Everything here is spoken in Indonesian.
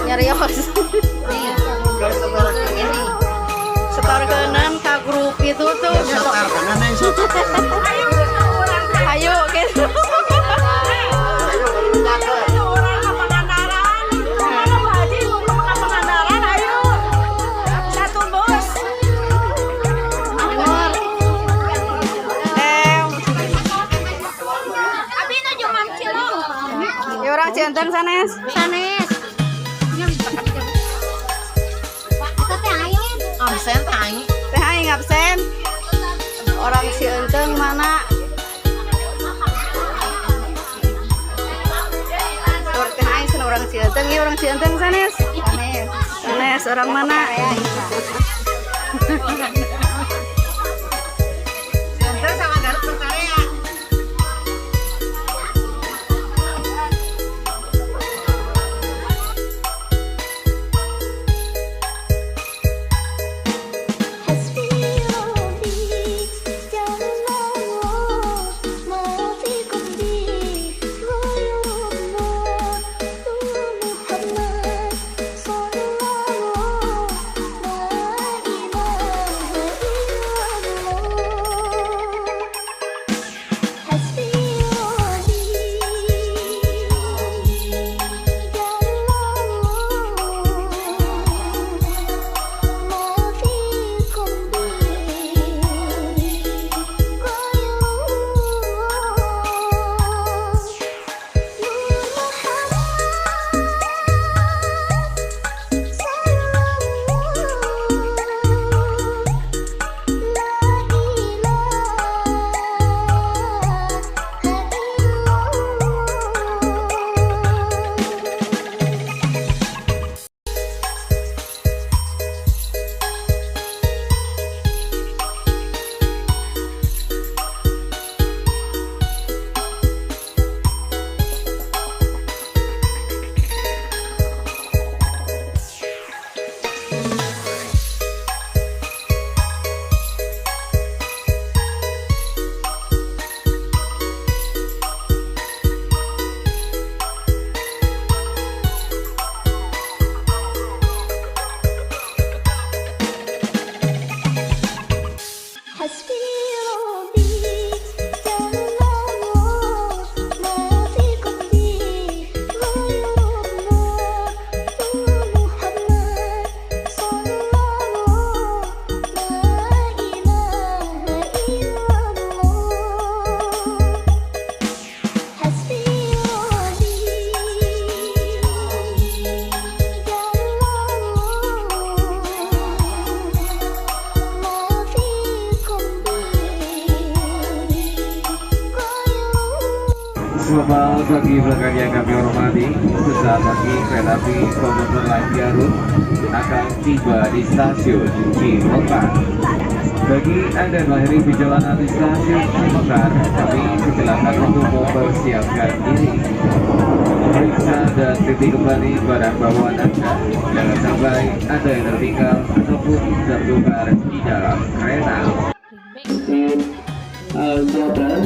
Nyarios. Ini setor kanan ke grup itu tuh. Ayo gitu. Orang Cienteng sanes. Sanes. Absen aing. Teh aing absen. Orang Cienteng mana? Teh aing sana orang Cienteng, ieu orang Cienteng sanes. Sanes. Sanes orang mana? Cienteng sama Garut berkarya. Selamat pagi rekan yang kami hormati. Sesaat lagi kereta api komuter lain Garut akan tiba di stasiun Cimekar. Bagi Anda yang mengakhiri perjalanan di stasiun Cimekar, kami silakan untuk mempersiapkan diri, memeriksa dan titik kembali barang bawaan Anda. Jangan sampai ada yang tertinggal ataupun tertukar di dalam kereta. Saudara